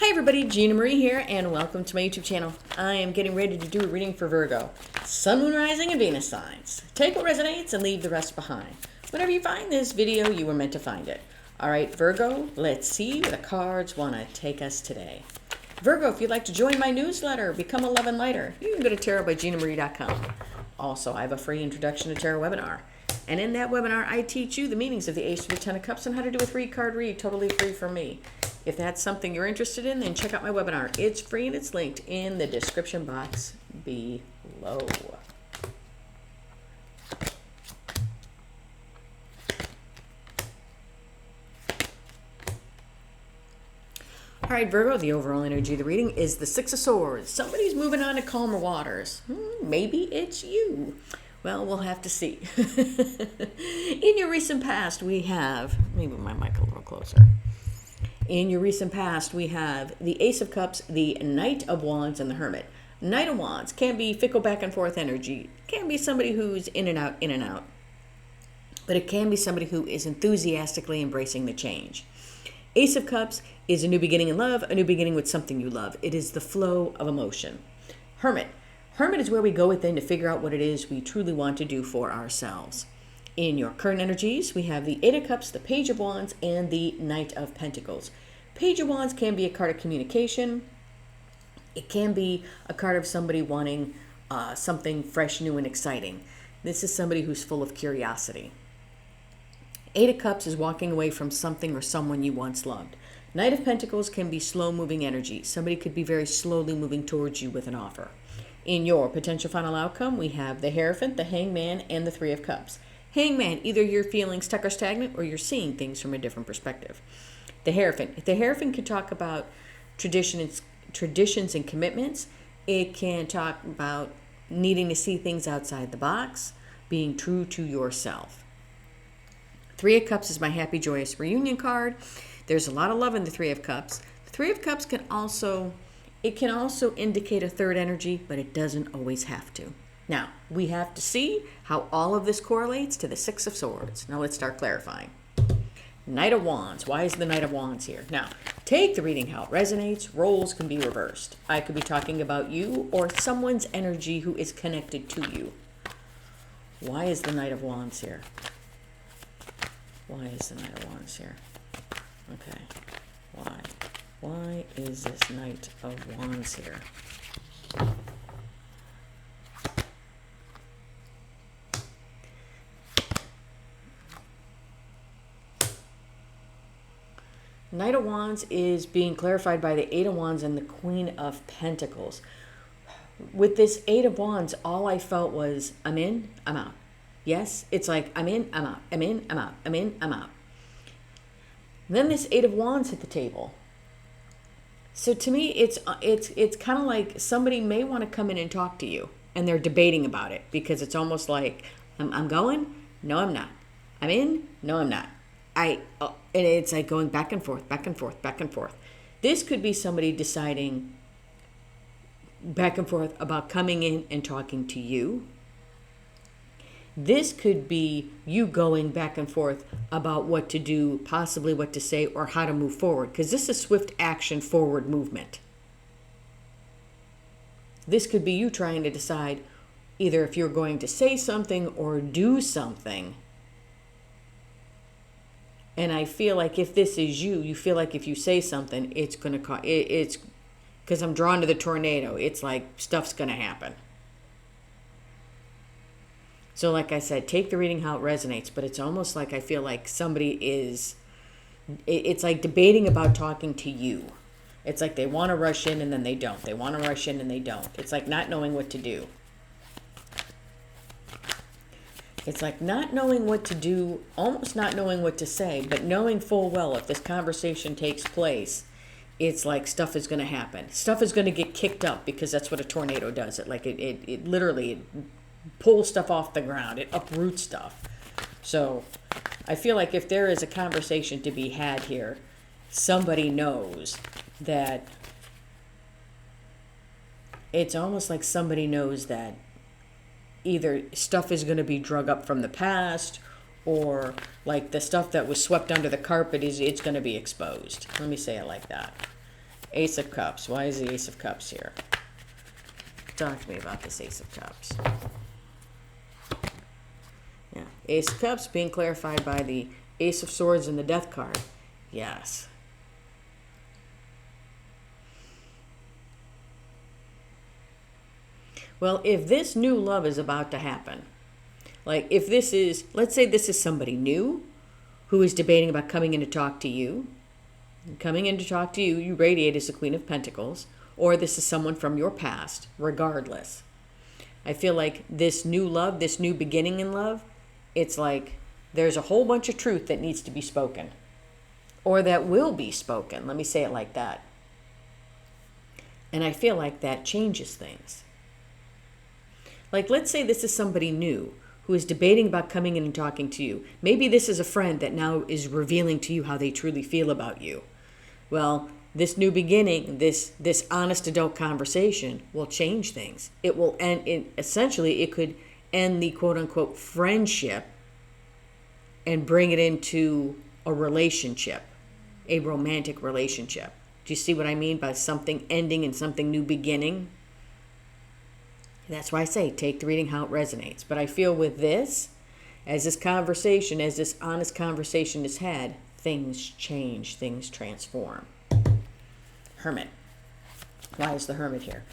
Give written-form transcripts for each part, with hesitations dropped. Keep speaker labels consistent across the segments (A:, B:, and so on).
A: Hi everybody, Gina Marie here, and welcome to my YouTube channel. I am getting ready to do a reading for Virgo. Sun, Moon, Rising, and Venus signs. Take what resonates and leave the rest behind. Whenever you find this video, you were meant to find it. Alright, Virgo, let's see where the cards want to take us today. Virgo, if you'd like to join my newsletter, become a Love and Lighter, you can go to tarotbyginamarie.com. Also, I have a free introduction to tarot webinar. And in that webinar, I teach you the meanings of the Ace of the Ten of Cups and how to do a 3-card read totally free from me. If that's something you're interested in, then check out my webinar. It's free and it's linked in the description box below. All right, Virgo, the overall energy of the reading is the Six of Swords. Somebody's moving on to calmer waters. Maybe it's you. Well, we'll have to see. In your recent past, we have, let me move my mic a little closer. In your recent past, we have the Ace of Cups, the Knight of Wands, and the Hermit. Knight of Wands can be fickle back and forth energy. Can be somebody who's in and out, in and out. But it can be somebody who is enthusiastically embracing the change. Ace of Cups is a new beginning in love, a new beginning with something you love. It is the flow of emotion. Hermit. Hermit is where we go within to figure out what it is we truly want to do for ourselves. In your current energies, we have the Eight of Cups, the Page of Wands, and the Knight of Pentacles. Page of Wands can be a card of communication. It can be a card of somebody wanting something fresh, new, and exciting. This is somebody who's full of curiosity. Eight of Cups is walking away from something or someone you once loved. Knight of Pentacles can be slow-moving energy. Somebody could be very slowly moving towards you with an offer. In your potential final outcome, we have the Hierophant, the Hangman, and the Three of Cups. Hangman, either you're feeling stuck or stagnant or you're seeing things from a different perspective. The Hierophant. The Hierophant can talk about traditions and commitments. It can talk about needing to see things outside the box, being true to yourself. Three of Cups is my happy, joyous reunion card. There's a lot of love in the Three of Cups. The Three of Cups can also indicate a third energy, but it doesn't always have to. Now, we have to see how all of this correlates to the Six of Swords. Now, let's start clarifying. Knight of Wands. Why is the Knight of Wands here? Now, take the reading how it resonates. Roles can be reversed. I could be talking about you or someone's energy who is connected to you. Why is the Knight of Wands here? Why is the Knight of Wands here? Okay. Why? Why is this Knight of Wands here? Knight of Wands is being clarified by the Eight of Wands and the Queen of Pentacles. With this Eight of Wands, all I felt was, I'm in, I'm out. Yes, it's like, I'm in, I'm out, I'm in, I'm out, I'm in, I'm out. And then this Eight of Wands hit the table. So to me, it's kind of like somebody may want to come in and talk to you, and they're debating about it because it's almost like, I'm going, no, I'm not. I'm in, no, I'm not. And it's like going back and forth, back and forth, back and forth. This could be somebody deciding back and forth about coming in and talking to you. This could be you going back and forth about what to do, possibly what to say, or how to move forward, because this is swift action, forward movement. This could be you trying to decide either if you're going to say something or do something. And I feel like if this is you, you feel like if you say something, it's going to cause, it's because I'm drawn to the tornado. It's like stuff's going to happen. So like I said, take the reading how it resonates, but it's almost like I feel like somebody is, it's like debating about talking to you. It's like they want to rush in and then they don't. They want to rush in and they don't. It's like not knowing what to do. It's like not knowing what to do, almost not knowing what to say, but knowing full well if this conversation takes place, it's like stuff is going to happen. Stuff is going to get kicked up because that's what a tornado does. It literally pulls stuff off the ground. It uproots stuff. So I feel like if there is a conversation to be had here, somebody knows that it's almost like somebody knows that either stuff is going to be drug up from the past or like the stuff that was swept under the carpet it's going to be exposed. Let me say it like that. Ace of Cups. Why is the Ace of Cups here? Talk to me about this Ace of Cups. Yeah, Ace of Cups being clarified by the Ace of Swords and the Death card. Yes. Well, if this new love is about to happen, like if this is, let's say this is somebody new who is debating about coming in to talk to you. Coming in to talk to you, you radiate as the Queen of Pentacles, or this is someone from your past, regardless. I feel like this new love, this new beginning in love, it's like there's a whole bunch of truth that needs to be spoken, or that will be spoken. Let me say it like that. And I feel like that changes things. Like, let's say this is somebody new who is debating about coming in and talking to you. Maybe this is a friend that now is revealing to you how they truly feel about you. Well, this new beginning, this honest adult conversation will change things. It will end, essentially, it could end the quote-unquote friendship and bring it into a relationship, a romantic relationship. Do you see what I mean by something ending and something new beginning? That's why I say take the reading how it resonates. But I feel with this, as this conversation, as this honest conversation is had, things change, things transform. Hermit. Why is the Hermit here?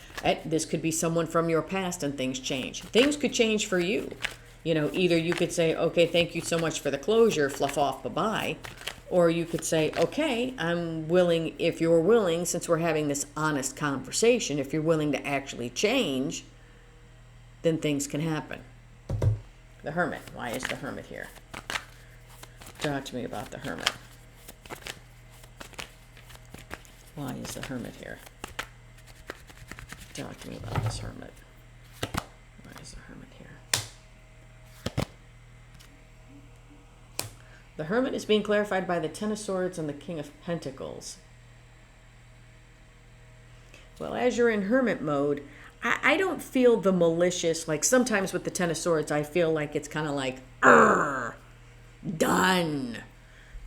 A: This could be someone from your past and things change. Things could change for you. You know, either you could say, okay, thank you so much for the closure, fluff off, bye-bye. Or you could say, okay, I'm willing, if you're willing, since we're having this honest conversation, if you're willing to actually change, then things can happen. The Hermit. Why is the Hermit here? Talk to me about the Hermit. Why is the Hermit here? Talk to me about this Hermit. Why is the Hermit here? The Hermit is being clarified by the Ten of Swords and the King of Pentacles. Well, as you're in Hermit mode, I don't feel the malicious, like sometimes with the Ten of Swords, I feel like it's kind of like, done.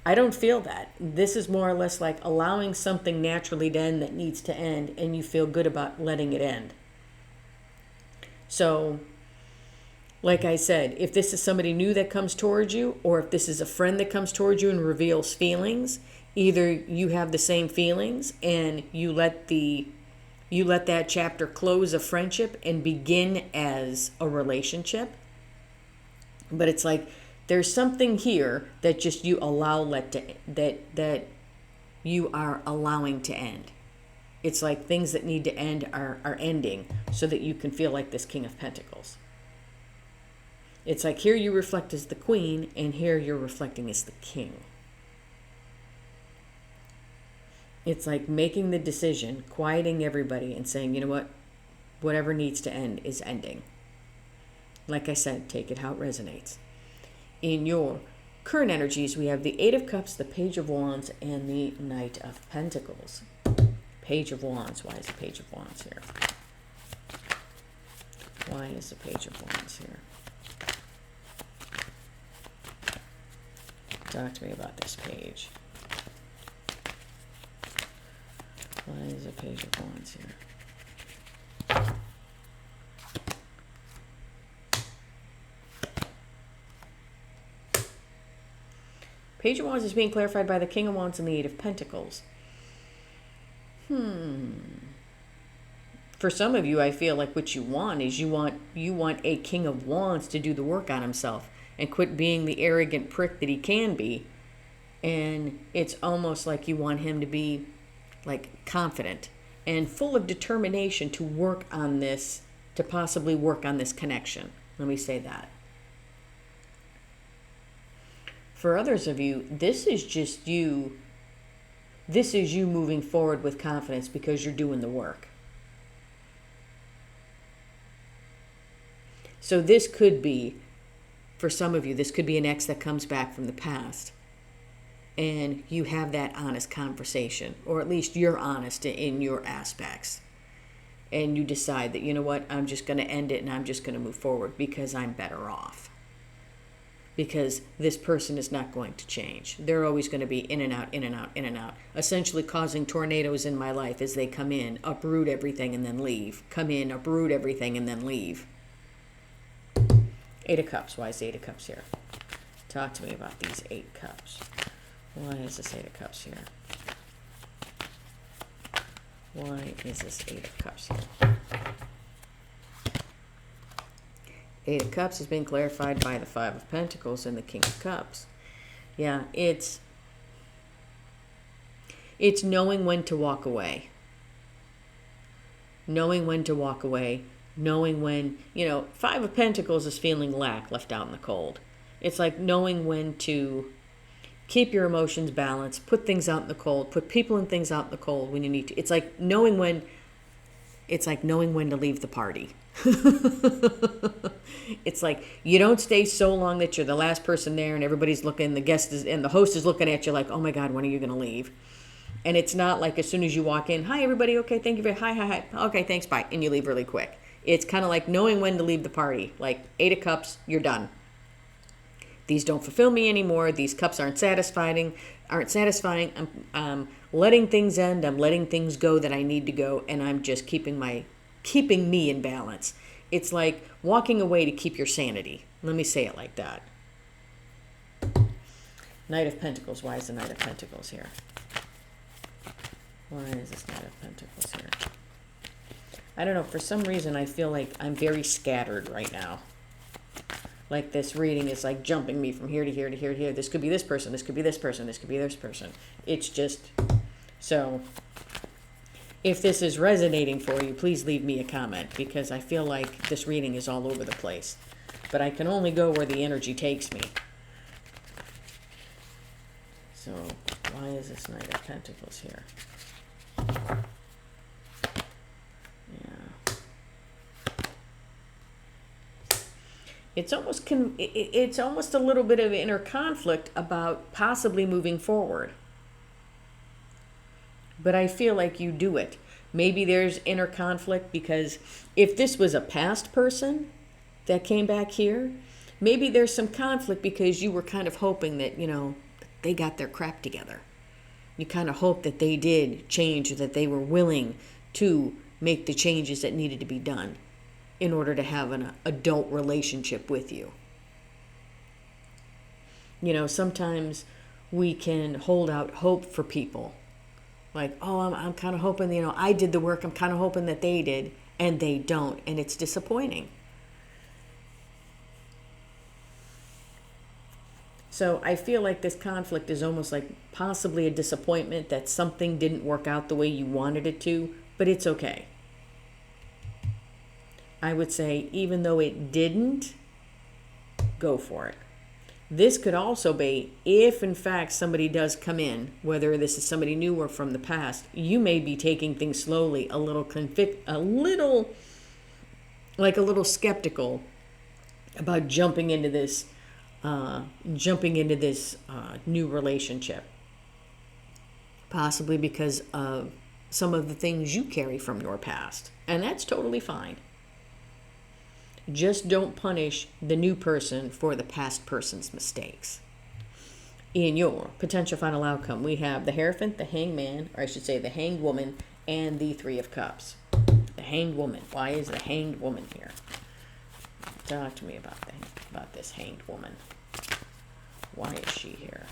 A: I don't feel that. This is more or less like allowing something naturally to end that needs to end, and you feel good about letting it end. So, like I said, if this is somebody new that comes towards you, or if this is a friend that comes towards you and reveals feelings, either you have the same feelings and you let that chapter close a friendship and begin as a relationship. But it's like there's something here that just you allow that you are allowing to end. It's like things that need to end are ending so that you can feel like this King of Pentacles. It's like here you reflect as the Queen and here you're reflecting as the King. It's like making the decision, quieting everybody and saying, you know what, whatever needs to end is ending. Like I said, take it how it resonates. In your current energies, we have the Eight of Cups, the Page of Wands, and the Knight of Pentacles. Page of Wands. Why is the Page of Wands here? Why is the Page of Wands here? Talk to me about this page. Why is the Page of Wands here? Page of Wands is being clarified by the King of Wands and the Eight of Pentacles. For some of you, I feel like what you want is you want a King of Wands to do the work on himself and quit being the arrogant prick that he can be. And it's almost like you want him to be like confident and full of determination to work on this, to possibly work on this connection. Let me say that. For others of you, this is just you. This is you moving forward with confidence because you're doing the work. So this could be, for some of you, this could be an ex that comes back from the past. And you have that honest conversation, or at least you're honest in your aspects. And you decide that, you know what, I'm just going to end it and I'm just going to move forward because I'm better off. because this person is not going to change. They're always going to be in and out, in and out, in and out, essentially causing tornadoes in my life as they come in, uproot everything, and then leave. Come in, uproot everything, and then leave. Eight of Cups. Why is the Eight of Cups here? Talk to me about these 8 cups. Why is this 8 of Cups here? Why is this 8 of Cups here? 8 of Cups has been clarified by the 5 of Pentacles and the King of Cups. Yeah, it's knowing when to walk away. Knowing when to walk away. Knowing when, 5 of Pentacles is feeling left out in the cold. It's like knowing when to keep your emotions balanced, put things out in the cold, put people and things out in the cold when you need to. It's like knowing when to leave the party. It's like you don't stay so long that you're the last person there and everybody's looking, the host is looking at you like, oh my God, when are you going to leave? And it's not like as soon as you walk in, hi everybody, okay, thank you very hi, okay, thanks, bye, and you leave really quick. It's kind of like knowing when to leave the party. Like 8 of Cups, you're done. These don't fulfill me anymore. These cups aren't satisfying. I'm letting things end. I'm letting things go that I need to go, and I'm just keeping me in balance. It's like walking away to keep your sanity. Let me say it like that. Knight of Pentacles. Why is the Knight of Pentacles here? Why is this Knight of Pentacles here? I don't know. For some reason, I feel like I'm very scattered right now. Like this reading is like jumping me from here to here to here to here. This could be this person. This could be this person. This could be this person. It's just... So, if this is resonating for you, please leave me a comment, because I feel like this reading is all over the place. But I can only go where the energy takes me. So, why is this Knight of Pentacles here? Yeah. It's almost a little bit of inner conflict about possibly moving forward. But I feel like you do it. Maybe there's inner conflict because if this was a past person that came back here, maybe there's some conflict because you were kind of hoping that, they got their crap together. You kind of hope that they did change, or that they were willing to make the changes that needed to be done in order to have an adult relationship with you. Sometimes we can hold out hope for people. Like, oh, I'm kind of hoping, I did the work. I'm kind of hoping that they did, and they don't. And it's disappointing. So I feel like this conflict is almost like possibly a disappointment that something didn't work out the way you wanted it to, but it's okay. I would say, even though it didn't, go for it. This could also be, if in fact somebody does come in, whether this is somebody new or from the past, you may be taking things slowly, a little skeptical about jumping into this new relationship. Possibly because of some of the things you carry from your past. And that's totally fine. Just don't punish the new person for the past person's mistakes. In your potential final outcome, we have the Hierophant, the Hangman, or I should say the Hanged Woman, and the Three of Cups. The Hanged Woman. Why is the Hanged Woman here? Talk to me about this Hanged Woman. Why is she here?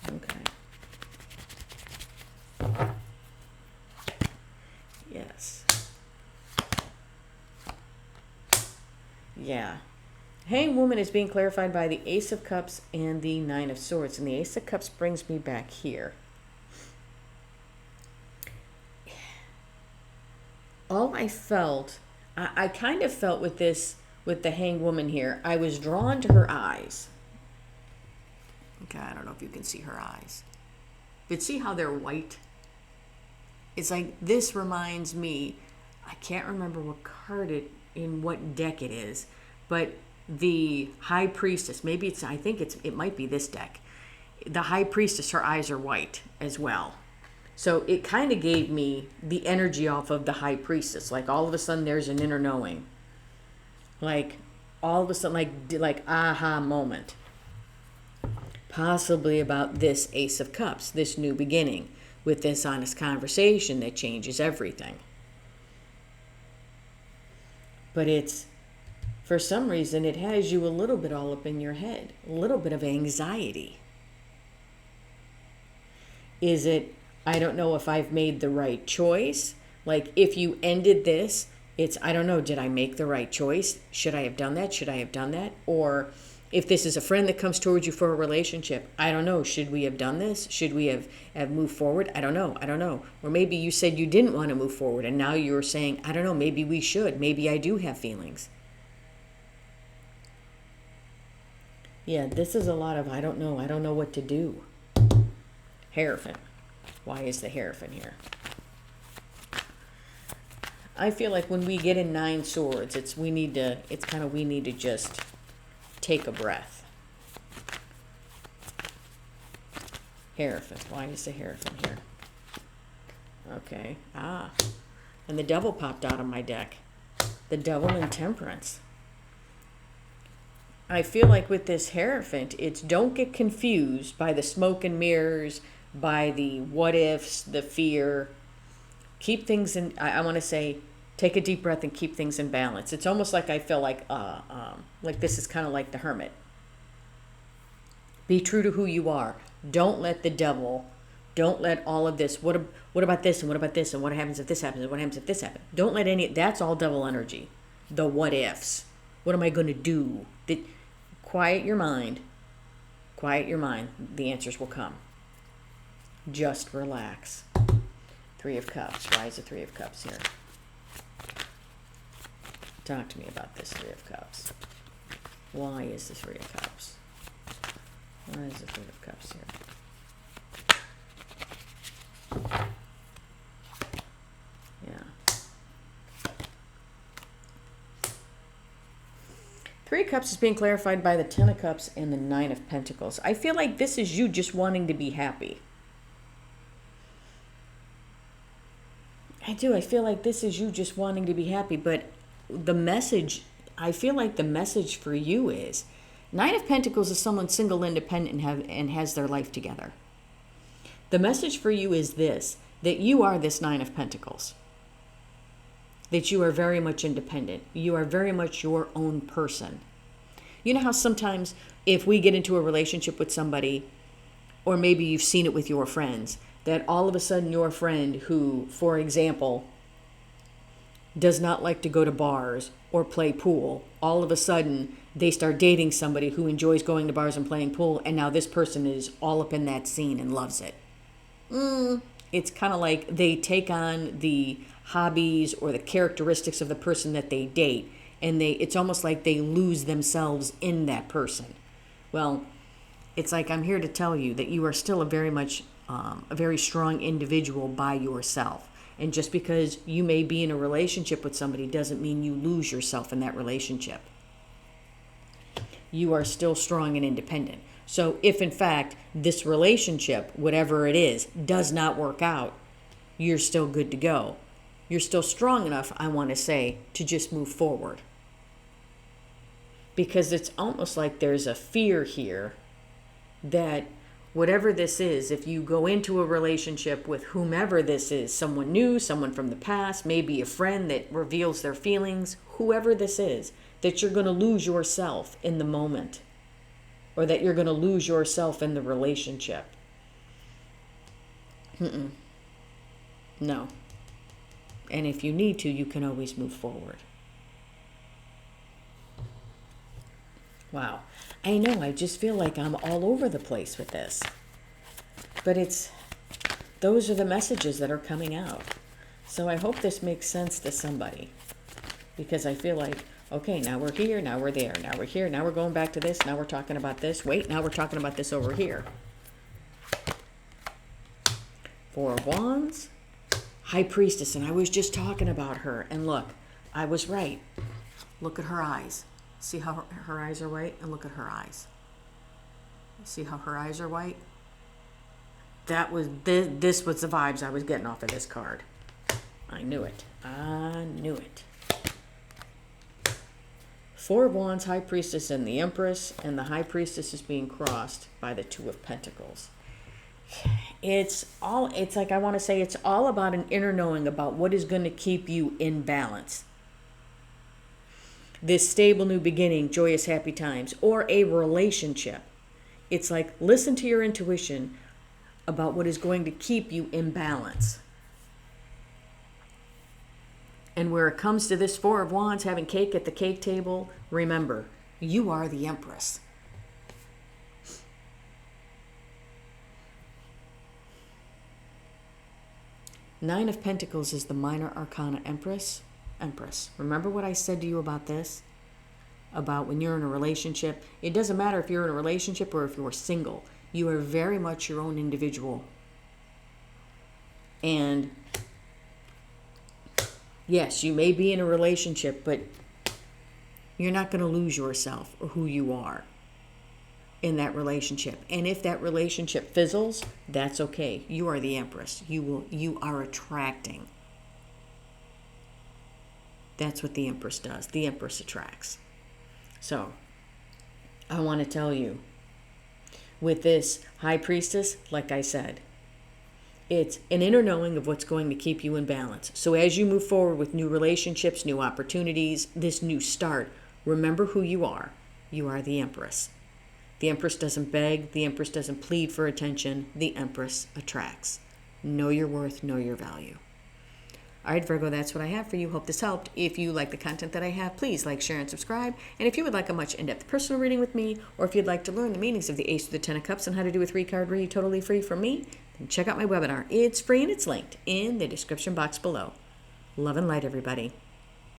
A: Okay. Yes. Yeah. Hanged Woman is being clarified by the Ace of Cups and the Nine of Swords. And the Ace of Cups brings me back here. All I felt, I kind of felt with the Hanged Woman here, I was drawn to her eyes. Okay, I don't know if you can see her eyes. But see how they're white? It's like, this reminds me, I can't remember what card in what deck it is, but the High Priestess, it might be this deck. The High Priestess, her eyes are white as well. So it kind of gave me the energy off of the high priestess. Like all of a sudden there's an inner knowing. Like all of a sudden, like aha moment. Possibly about this Ace of Cups, this new beginning, with this honest conversation that changes everything. But it's, for some reason, it has you a little bit all up in your head, a little bit of anxiety. Is it, I don't know if I've made the right choice? Like if you ended this, it's, I don't know, did I make the right choice? Should I have done that? Should I have done that? Or if this is a friend that comes towards you for a relationship, I don't know, should we have done this? Should we have moved forward? I don't know. Or maybe you said you didn't want to move forward and now you're saying, I don't know, maybe we should. Maybe I do have feelings. Yeah, this is a lot of, I don't know what to do. Hierophant. Why is the Hierophant here? I feel like when we get in 9 swords, we need to just take a breath. Hierophant. Why is the Hierophant here? Okay. And the Devil popped out of my deck. The Devil and Temperance. I feel like with this Hierophant, it's don't get confused by the smoke and mirrors, by the what ifs, the fear. Keep things in, I want to say, take a deep breath and keep things in balance. It's almost like I feel like this is kind of like the Hermit. Be true to who you are. Don't let the devil, don't let all of this, what about this and what about this and what happens if this happens and what happens if this happens. Don't let that's all devil energy. The what ifs. What am I going to do? Quiet your mind. Quiet your mind. The answers will come. Just relax. 3 of Cups. Why is the 3 of Cups here? Talk to me about this 3 of Cups. Why is the 3 of Cups? Why is the 3 of Cups here? Yeah. 3 of Cups is being clarified by the 10 of Cups and the 9 of Pentacles. I feel like this is you just wanting to be happy. I do. I feel like this is you just wanting to be happy. But the message, I feel like the message for you is 9 of Pentacles is someone single, independent, and has their life together. The message for you is this, that you are this 9 of Pentacles. That you are very much independent. You are very much your own person. You know how sometimes if we get into a relationship with somebody, or maybe you've seen it with your friends, that all of a sudden your friend who, for example, does not like to go to bars or play pool, all of a sudden they start dating somebody who enjoys going to bars and playing pool, and now this person is all up in that scene and loves it. It's kind of like they take on the hobbies or the characteristics of the person that they date, and it's almost like they lose themselves in that person. Well, it's like I'm here to tell you that you are still a very strong individual by yourself. And just because you may be in a relationship with somebody doesn't mean you lose yourself in that relationship. You are still strong and independent. So if in fact this relationship, whatever it is, does not work out, you're still good to go. You're still strong enough, I want to say, to just move forward. Because it's almost like there's a fear here that whatever this is, if you go into a relationship with whomever this is, someone new, someone from the past, maybe a friend that reveals their feelings, whoever this is, that you're going to lose yourself in the moment, or that you're going to lose yourself in the relationship. No. And if you need to, you can always move forward. Wow. I know, I just feel like I'm all over the place with this. But those are the messages that are coming out. So I hope this makes sense to somebody. Because I feel like, okay, now we're here, now we're there, now we're here, now we're going back to this, now we're talking about this. Wait, now we're talking about this over here. 4 of Wands, High Priestess, and I was just talking about her. And look, I was right. Look at her eyes. See how her eyes are white? And look at her eyes. See how her eyes are white? this was the vibes I was getting off of this card. I knew it. I knew it. Four of Wands, High Priestess, and the Empress, and the High Priestess is being crossed by the Two of Pentacles. It's like, I want to say, it's all about an inner knowing about what is going to keep you in balance. This stable new beginning, joyous happy times, or a relationship. It's like, listen to your intuition about what is going to keep you in balance. And where it comes to this Four of Wands, having cake at the cake table, remember, you are the Empress. Nine of Pentacles is the minor arcana Empress. Remember what I said to you about this? About when you're in a relationship. It doesn't matter if you're in a relationship or if you're single. You are very much your own individual. And yes, you may be in a relationship, but you're not going to lose yourself or who you are in that relationship. And if that relationship fizzles, that's okay. You are the Empress. You are attracting. That's what the Empress does. The Empress attracts. So, I want to tell you, with this High Priestess, like I said, it's an inner knowing of what's going to keep you in balance. So as you move forward with new relationships, new opportunities, this new start, remember who you are. You are the Empress. The Empress doesn't beg. The Empress doesn't plead for attention. The Empress attracts. Know your worth. Know your value. All right, Virgo, that's what I have for you. Hope this helped. If you like the content that I have, please like, share, and subscribe. And if you would like a much in-depth personal reading with me, or if you'd like to learn the meanings of the Ace to the Ten of Cups and how to do a 3-card read totally free from me, then check out my webinar. It's free and it's linked in the description box below. Love and light, everybody.